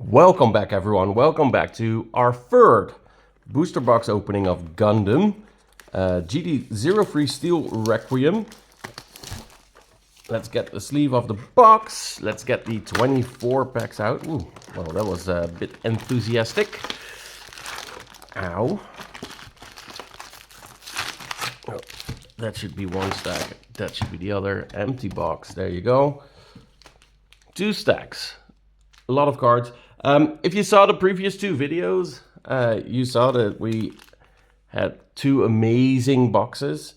Welcome back, everyone. Welcome back to our third booster box opening of Gundam. GD03 Steel Requiem. Let's get the sleeve of the box. Let's get the 24 packs out. Ooh, well, that was a bit enthusiastic. Ow. Oh, that should be one stack. That should be the other. Empty box. There you go. 2 stacks. A lot of cards. If you saw the previous 2 videos, you saw that we had 2 amazing boxes.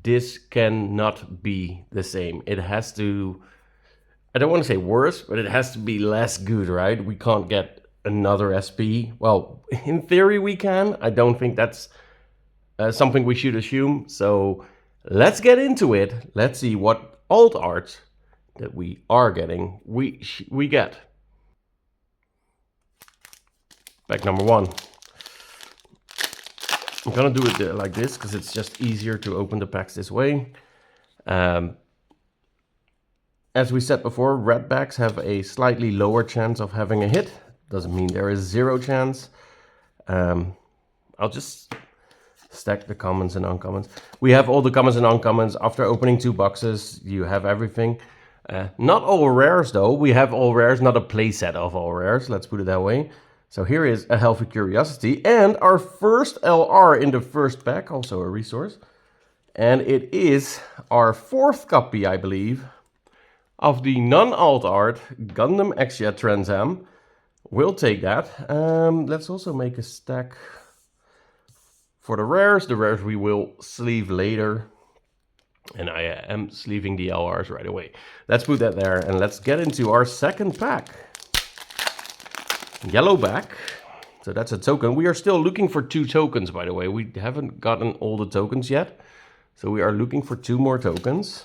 This cannot be the same. It has to, I don't want to say worse, but it has to be less good, right? We can't get another SP. Well, in theory we can. I don't think that's something we should assume. So let's get into it. Let's see what alt art that we are getting we get. Pack number 1. I'm gonna do it like this because it's just easier to open the packs this way. As we said before, red packs have a slightly lower chance of having a hit. Doesn't mean there is 0 chance. I'll just stack the commons and uncommons. We have all the commons and uncommons. After opening 2 boxes, you have everything. Not all rares though. We have all rares, not a playset of all rares. Let's put it that way. So here is a Healthy Curiosity and our first LR in the first pack, also a resource. And it is our 4th copy, I believe, of the non-alt art Gundam X-Jet Trans Am. We'll take that. Let's also make a stack for the rares. The rares we will sleeve later. And I am sleeving the LRs right away. Let's put that there and let's get into our second pack. Yellow back. So that's a token. We are still looking for 2 tokens, by the way. We haven't gotten all the tokens yet. So we are looking for 2 more tokens.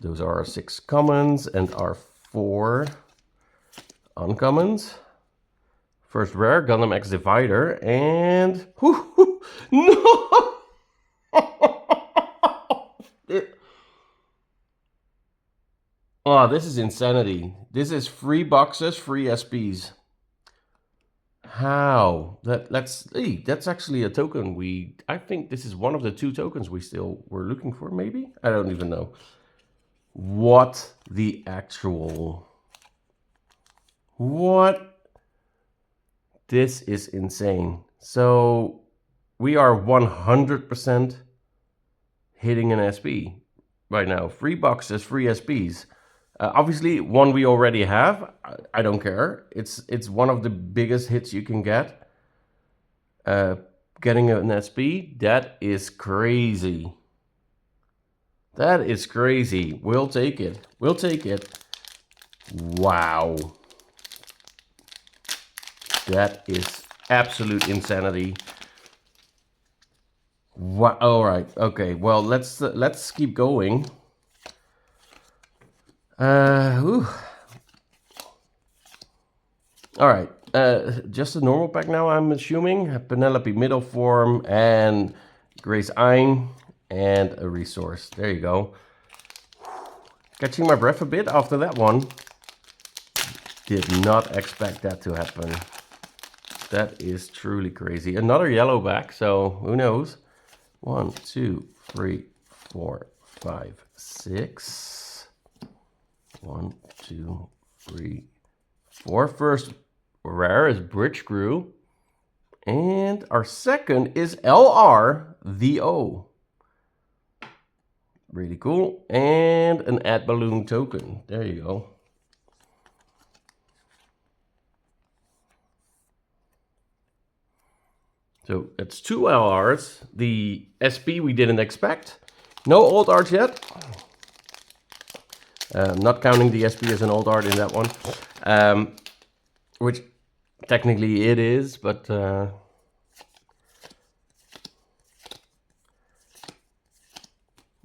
Those are our 6 commons and our 4 uncommons. First rare, Gundam X Divider, and... No! Oh, this is insanity. This is free boxes, free SPs. How? That's actually a token. I think this is one of the 2 tokens we still were looking for, maybe? I don't even know. What the actual... What? This is insane. So, we are 100% hitting an SP right now. Free boxes, free SPs. Obviously, one we already have. I don't care. It's one of the biggest hits you can get. Getting an SP, that is crazy. That is crazy. We'll take it. We'll take it. Wow. That is absolute insanity. Wow. All right. Okay. Well, let's keep going. All right, just a normal pack now, I'm assuming. Penelope middle form and Grace Ein and a resource. There you go. Catching my breath a bit after that one. Did not expect that to happen. That is truly crazy. Another yellow back, so who knows? 1, 2, 3, 4, 5, 6. 1, 2, 3, 4. First rare is Bridge Crew. And our second is LR the O. Really cool. And an Add Balloon token. There you go. So that's 2 LRs. The SP we didn't expect. No alt art yet. Not counting the SP as an old art in that one, which technically it is, but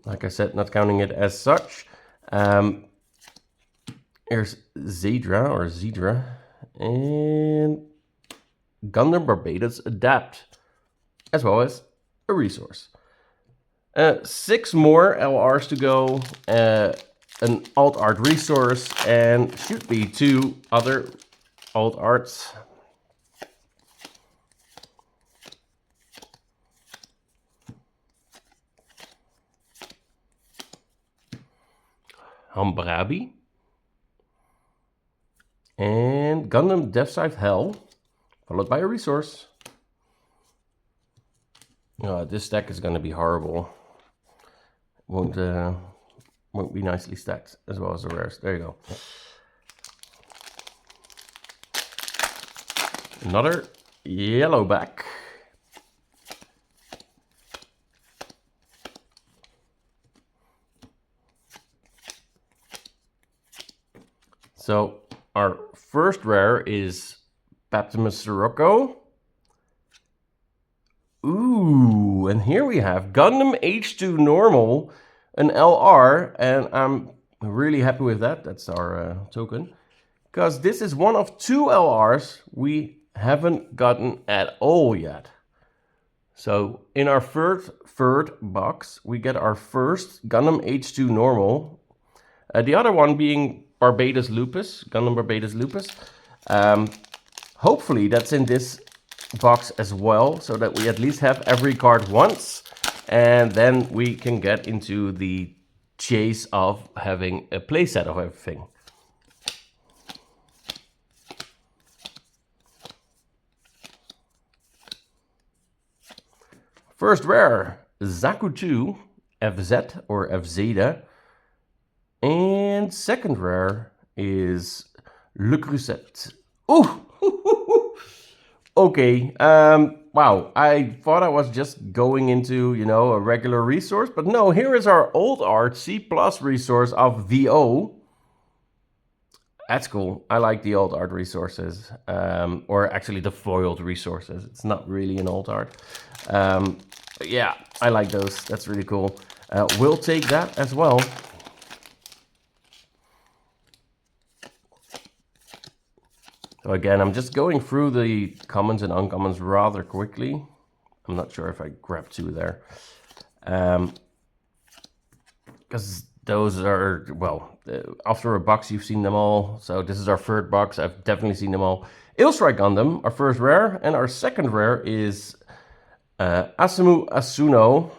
like I said, not counting it as such. Here's Zedra, and Gundam Barbados Adapt, as well as a resource. 6 more LRs to go. an alt art resource and should be 2 other alt arts. Hambrabi. And Gundam Deathscythe Hell, followed by a resource. This stack is going to be horrible. Won't be nicely stacked as well as the rares. There you go. Another yellow back. So our first rare is Baptimus Sirocco. Ooh, and here we have Gundam H2 Normal, an LR, and I'm really happy with that. That's our token, because this is one of 2 LRs we haven't gotten at all yet. So in our third box, we get our first Gundam H2 Normal. The other one being Barbados Lupus, Gundam Barbados Lupus. Hopefully that's in this box as well, so that we at least have every card once, and then we can get into the chase of having a playset of everything. First rare, Zaku 2, FZ or FZ. And second rare is Le Creuset. Ooh! Okay, wow, I thought I was just going into, you know, a regular resource, but no, here is our old art C+ resource of VO. That's cool. I like the old art resources, or actually the foiled resources. It's not really an old art. But yeah, I like those. That's really cool. We'll take that as well. So again, I'm just going through the commons and uncommons rather quickly. I'm not sure if I grabbed 2 there. Because those are, well, after a box you've seen them all. So this is our third box. I've definitely seen them all. Ilstrike Gundam, our first rare. And our second rare is Asumu Asuno,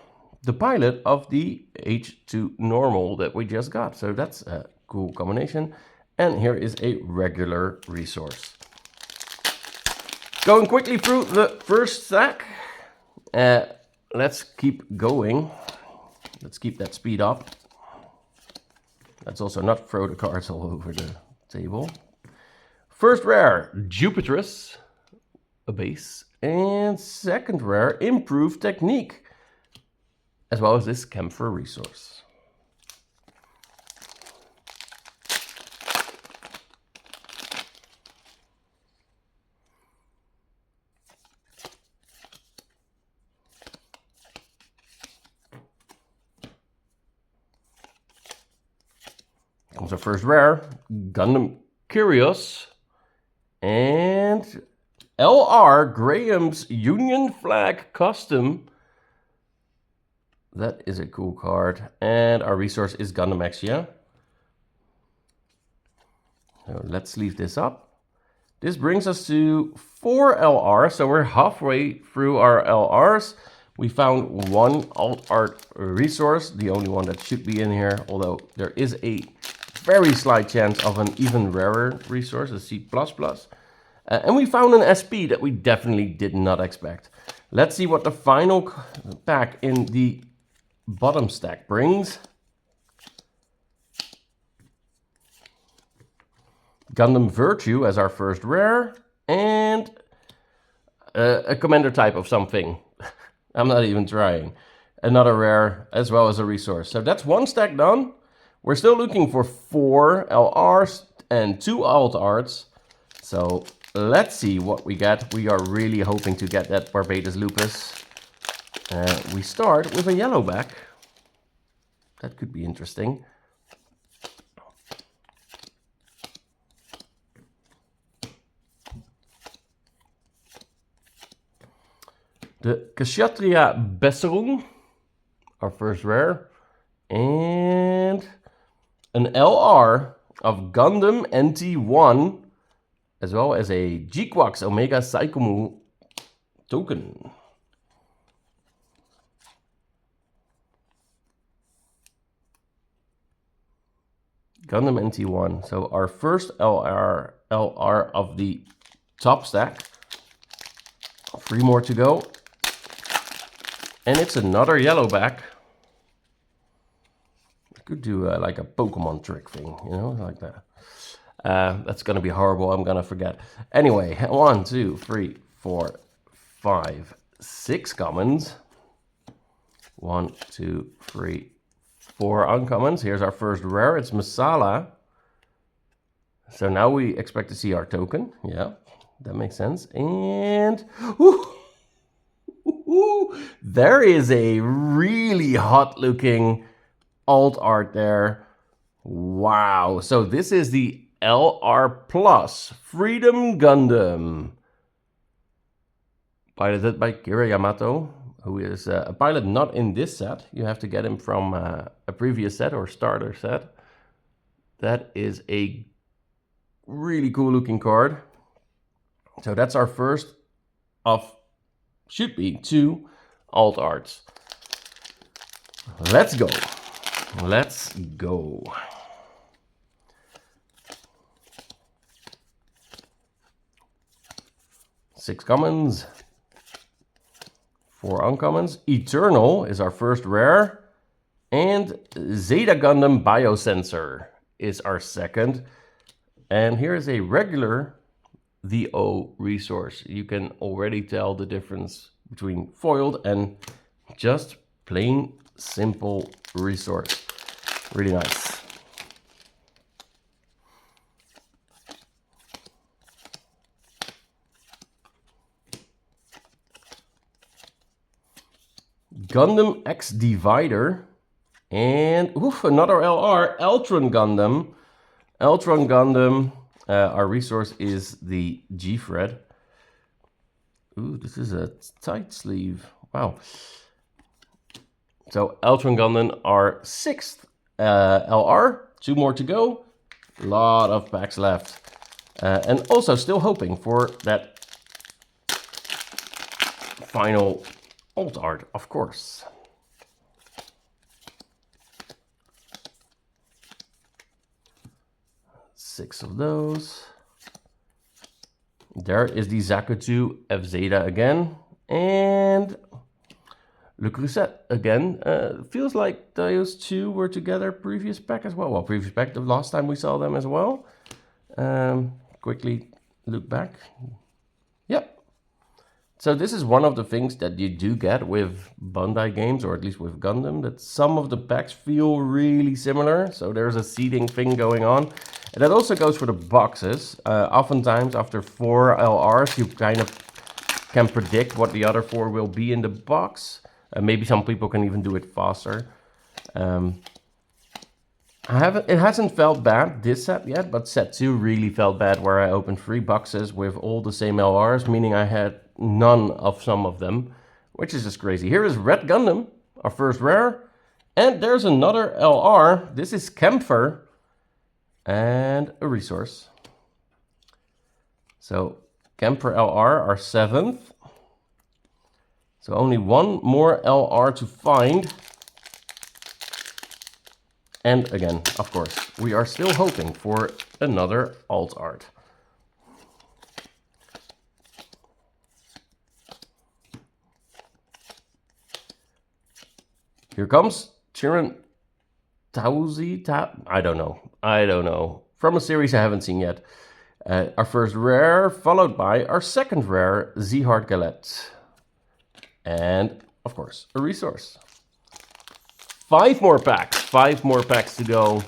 the pilot of the H2 Normal that we just got. So that's a cool combination. And here is a regular resource. Going quickly through the first stack. Let's keep going. Let's keep that speed up. Let's also not throw the cards all over the table. First rare, Jupiterus, a base. And second rare, Improved Technique, as well as this Camphor resource. Comes our first rare, Gundam Curious, and LR Graham's Union Flag Custom. That is a cool card. And our resource is Gundam Exia. So let's leave this up. This brings us to 4 LR, so we're halfway through our LRs. We found 1 alt art resource, the only one that should be in here, although there is a very slight chance of an even rarer resource, a C++. And we found an SP that we definitely did not expect. Let's see what the final pack in the bottom stack brings. Gundam Virtue as our first rare, and a commander type of something. I'm not even trying. Another rare as well as a resource. So that's 1 stack done. We're still looking for 4 LRs and 2 alt arts. So let's see what we get. We are really hoping to get that Barbados Lupus. We start with a yellow back. That could be interesting. The Kshatriya Besserung, our first rare. And an LR of Gundam NT1, as well as a G-Quax Omega Psychomu token. Gundam NT1. So our first LR of the top stack. 3 more to go. And it's another yellow back. I could do like a Pokemon trick thing, you know, like that. That's going to be horrible. I'm going to forget. Anyway, 1, 2, 3, 4, 5, 6 commons. 1, 2, 3, 4 uncommons. Here's our first rare. It's Masala. So now we expect to see our token. Yeah, that makes sense. And there is a really hot looking alt art there. Wow. So this is the LR Plus Freedom Gundam, piloted by Kira Yamato, who is a pilot not in this set. You have to get him from a previous set or starter set. That is a really cool looking card. So that's our first of, should be, 2 alt arts. Let's go. Let's go. Six commons. 4 uncommons. Eternal is our first rare. And Zeta Gundam Biosensor is our second. And here is a regular VO resource. You can already tell the difference between foiled and just plain simple resource. Really nice. Gundam X Divider, and another LR, Eltron Gundam. Eltron Gundam, our resource is the G-Thread. Ooh, this is a tight sleeve. Wow. So Eltron Gundam, our 6th LR. 2 more to go. A lot of packs left. And also still hoping for that final alt art, of course. Six of those. There is the Zakutu F Zeta again. And Le Creuset again. Feels like those 2 were together previous pack as well. Well, previous pack, the last time we saw them as well. Quickly look back. Yep. So this is one of the things that you do get with Bandai games, or at least with Gundam, that some of the packs feel really similar. So there's a seeding thing going on. And that also goes for the boxes. Oftentimes after 4 LRs, you kind of can predict what the other 4 will be in the box. Maybe some people can even do it faster. It hasn't felt bad this set yet, but set 2 really felt bad, where I opened 3 boxes with all the same LRs, meaning I had none of some of them, which is just crazy. Here is Red Gundam, our first rare, and there's another LR. This is Kempfer, and a resource. So Kempfer LR, our 7th. So only 1 more LR to find. And again, of course, we are still hoping for another alt art. Here comes Chiron Tauzi. I don't know. From a series I haven't seen yet. Our first rare, followed by our second rare, Zihard Galette. And, of course, a resource. 5 more packs. 5 more packs to go.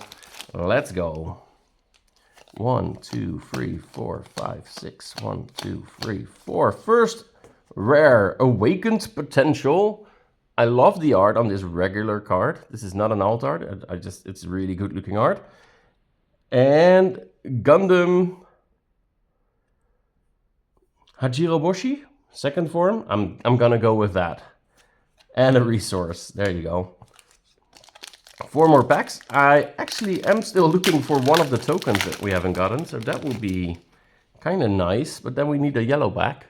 Let's go. 1, 2, 3, 4, 5, 6. 1, 2, 3, 4. First rare, Awakened Potential. I love the art on this regular card. This is not an alt art. It's really good looking art. And Gundam Hajiroboshi, second form. I'm gonna go with that. And a resource. There you go. 4 more packs. I actually am still looking for one of the tokens that we haven't gotten, so that would be kind of nice, but then we need a yellow back.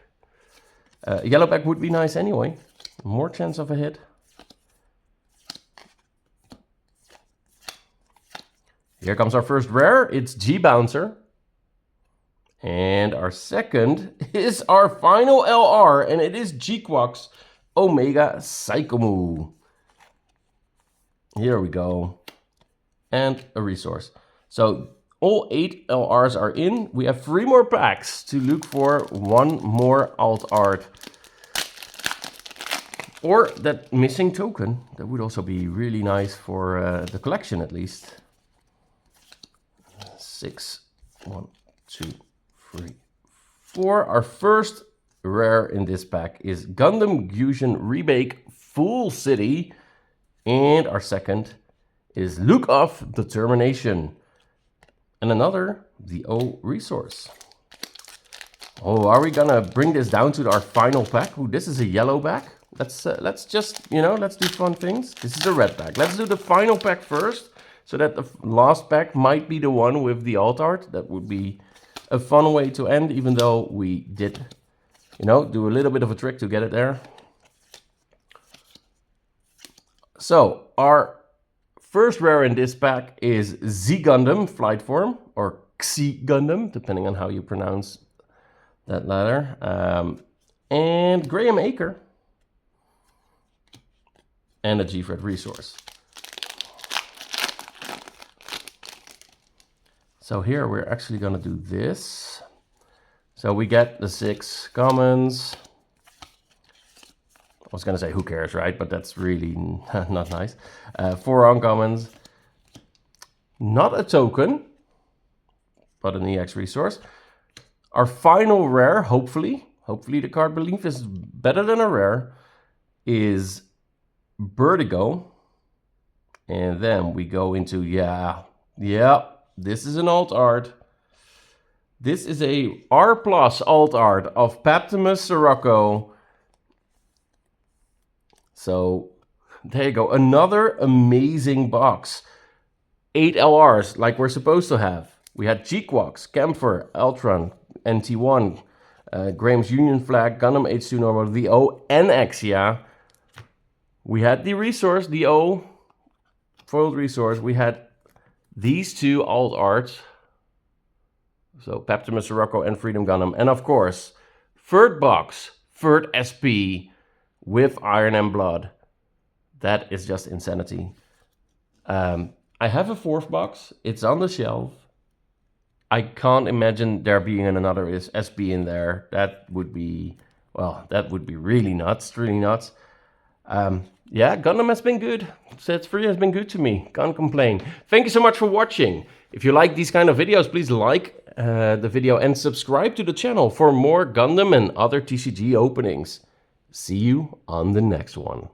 A yellow back would be nice anyway. More chance of a hit. Here comes our first rare. It's G-Bouncer. And our second is our final LR, and it is G-Quox Omega Psychomu. Here we go. And a resource. So all 8 LRs are in. We have 3 more packs to look for one more alt art. Or that missing token. That would also be really nice for the collection at least. 6, 1, 2, 3, 4. Our first rare in this pack is Gundam Fusion Rebake Full City. And our second is Look of Determination. And another VO resource. Oh, are we gonna bring this down to our final pack? Ooh, this is a yellow back. Let's just, let's do fun things. This is a red pack. Let's do the final pack first, so that the last pack might be the one with the alt art. That would be a fun way to end, even though we did, do a little bit of a trick to get it there. So our first rare in this pack is Z Gundam Flight Form, or Xi Gundam, depending on how you pronounce that letter. And Graham Acre. And a G-Fred resource. So here we're actually going to do this. So we get the 6 commons. I was going to say who cares, right? But that's really not nice. 4 uncommons. Not a token, but an EX resource. Our final rare, hopefully the card belief is better than a rare, is Vertigo. And then we go into, this is an alt art. This is a R+ alt art of Paptimus Sirocco. So there you go, another amazing box. 8 LRs like we're supposed to have. We had G-Quox, Camphor, Eltron, NT1, Graham's Union Flag, Gundam H2 Normal, VO, and Exia. We had the resource, the O, foiled resource. We had these 2 alt arts. So Paptimus Sirocco and Freedom Gundam. And of course, third box, third SP with Iron and Blood. That is just insanity. I have a 4th box. It's on the shelf. I can't imagine there being another SP in there. That would be, well, that would be really nuts, really nuts. Yeah, Gundam has been good. Set 3 has been good to me. Can't complain. Thank you so much for watching. If you like these kind of videos, please like the video and subscribe to the channel for more Gundam and other TCG openings. See you on the next one.